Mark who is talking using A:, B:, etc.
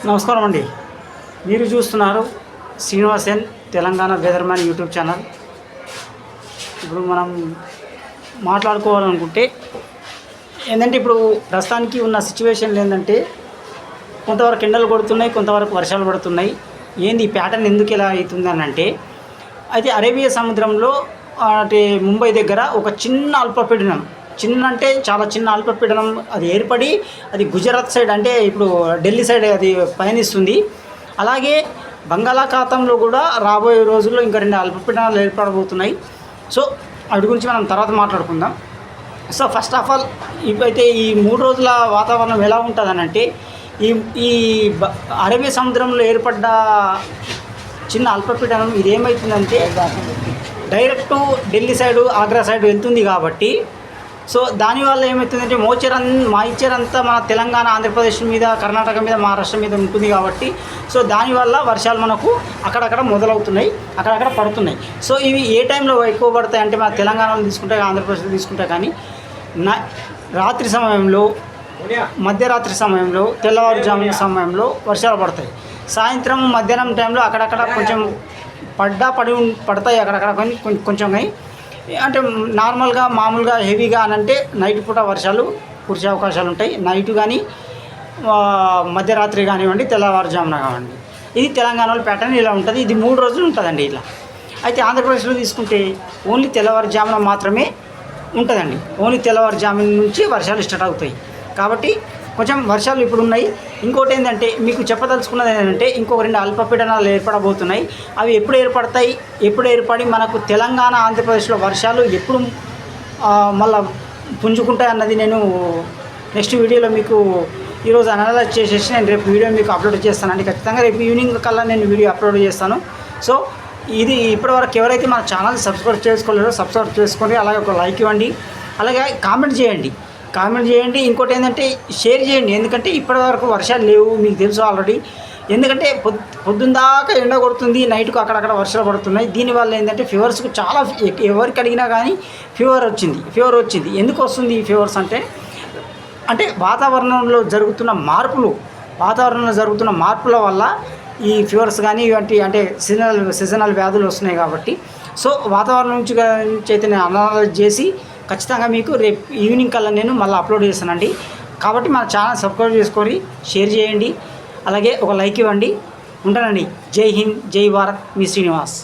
A: నమస్కారం అండి. మీరు చూస్తున్నారు శ్రీనివాస్ ఎన్ తెలంగాణ వెదర్మ్యాన్ యూట్యూబ్ ఛానల్. ఇప్పుడు మనం మాట్లాడుకోవాలనుకుంటే ఏంటంటే ఇప్పుడు ప్రస్తుతానికి ఉన్న సిచ్యువేషన్లు ఏంటంటే కొంతవరకు ఎండలు కొడుతున్నాయి, కొంతవరకు వర్షాలు పడుతున్నాయి. ఏంది ఈ ప్యాటర్న్ ఎందుకు ఇలా అవుతుంది అని అంటే అయితే అరేబియా సముద్రంలో అంటే ముంబై దగ్గర ఒక చిన్న అల్పపీడనం, చిన్న అంటే చాలా చిన్న అల్పపీడనం అది ఏర్పడి అది గుజరాత్ సైడ్ అంటే ఇప్పుడు ఢిల్లీ సైడ్ అది పయనిస్తుంది. అలాగే బంగాళాఖాతంలో కూడా రాబోయే రోజుల్లో ఇంకా 2 అల్పపీడనాలు ఏర్పడబోతున్నాయి. సో వాటి గురించి మనం తర్వాత మాట్లాడుకుందాం. సో ఫస్ట్ ఆఫ్ ఆల్ ఇప్పుడైతే ఈ 3 రోజుల వాతావరణం ఎలా ఉంటుందనంటే ఈ ఈ అరేబియా సముద్రంలో ఏర్పడ్డ చిన్న అల్పపీడనం ఇది ఏమవుతుందంటే direct Delhi side Agra side వెళ్తుంది కాబట్టి సో దానివల్ల ఏమవుతుందంటే మాయిశ్చర్ అంతా మన తెలంగాణ, ఆంధ్రప్రదేశ్ మీద, కర్ణాటక మీద, మహారాష్ట్ర మీద ఉంటుంది కాబట్టి సో దానివల్ల వర్షాలు మనకు అక్కడక్కడ మొదలవుతున్నాయి, అక్కడక్కడ పడుతున్నాయి. సో ఇవి ఏ టైంలో ఎక్కువ పడతాయి అంటే మన తెలంగాణలో తీసుకుంటే, ఆంధ్రప్రదేశ్లో తీసుకుంటే కానీ రాత్రి సమయంలో, మధ్యరాత్రి సమయంలో, తెల్లవారుజామున సమయంలో వర్షాలు పడతాయి. సాయంత్రం మధ్యాహ్నం టైంలో అక్కడక్కడ కొంచెం పడతాయి అక్కడక్కడ కొంచెం కానీ అంటే నార్మల్గా మామూలుగా హెవీగా అని అంటే నైట్ పూట వర్షాలు కురిసే అవకాశాలు ఉంటాయి. నైట్ కానీ మధ్యరాత్రి కానివ్వండి, తెల్లవారుజామున కానివ్వండి. ఇది తెలంగాణలో ప్యాటర్న్ ఇలా ఉంటుంది. ఇది 3 రోజులు ఉంటుందండి ఇలా. అయితే ఆంధ్రప్రదేశ్లో తీసుకుంటే ఓన్లీ తెల్లవారుజామున మాత్రమే ఉంటుందండి. ఓన్లీ తెల్లవారుజామున నుంచి వర్షాలు స్టార్ట్ అవుతాయి. కాబట్టి కొంచెం వర్షాలు ఇప్పుడు ఉన్నాయి. ఇంకోటి ఏంటంటే మీకు చెప్పదలుచుకున్నది ఏంటంటే ఇంకొక 2 అల్పపీడనాలు ఏర్పడబోతున్నాయి. అవి ఎప్పుడు ఏర్పడతాయి, ఎప్పుడు ఏర్పడి మనకు తెలంగాణ, ఆంధ్రప్రదేశ్లో వర్షాలు ఎప్పుడు మళ్ళా పుంజుకుంటాయి అన్నది నేను నెక్స్ట్ వీడియోలో మీకు ఈరోజు అనలైజ్ చేసేసి నేను రేపు వీడియో మీకు అప్లోడ్ చేస్తానండి. ఖచ్చితంగా రేపు ఈవినింగ్ కల్లా నేను వీడియో అప్లోడ్ చేస్తాను. సో ఇది ఇప్పటివరకు ఎవరైతే మన ఛానల్ సబ్స్క్రైబ్ చేసుకోలేరో సబ్స్క్రైబ్ చేసుకోండి. అలాగే ఒక లైక్ ఇవ్వండి, అలాగే కామెంట్ చేయండి. ఇంకోటి ఏంటంటే షేర్ చేయండి. ఎందుకంటే ఇప్పటివరకు వర్షాలు లేవు, మీకు తెలుసు ఆల్రెడీ. ఎందుకంటే పొద్దున్న దాకా ఎండ కొడుతుంది, నైట్కు అక్కడక్కడ వర్షాలు పడుతున్నాయి. దీనివల్ల ఏంటంటే ఫీవర్స్కు చాలా ఎవరికి అడిగినా కానీ ఫీవర్ వచ్చింది. ఎందుకు వస్తుంది ఈ ఫీవర్స్ అంటే వాతావరణంలో జరుగుతున్న మార్పుల వల్ల ఈ ఫీవర్స్ కానీ ఇవంటి అంటే సీజనల్ వ్యాధులు వస్తున్నాయి కాబట్టి సో వాతావరణం నుంచి అయితే నేను అనలైజ్ చేసి ఖచ్చితంగా మీకు రేపు ఈవినింగ్ కల్లా నేను మళ్ళీ అప్లోడ్ చేస్తానండి. కాబట్టి మన ఛానల్ సబ్స్క్రైబ్ చేసుకొని షేర్ చేయండి, అలాగే ఒక లైక్ ఇవ్వండి. ఉంటానండి. జై హింద్, జై భారత్, మీ శ్రీనివాస్.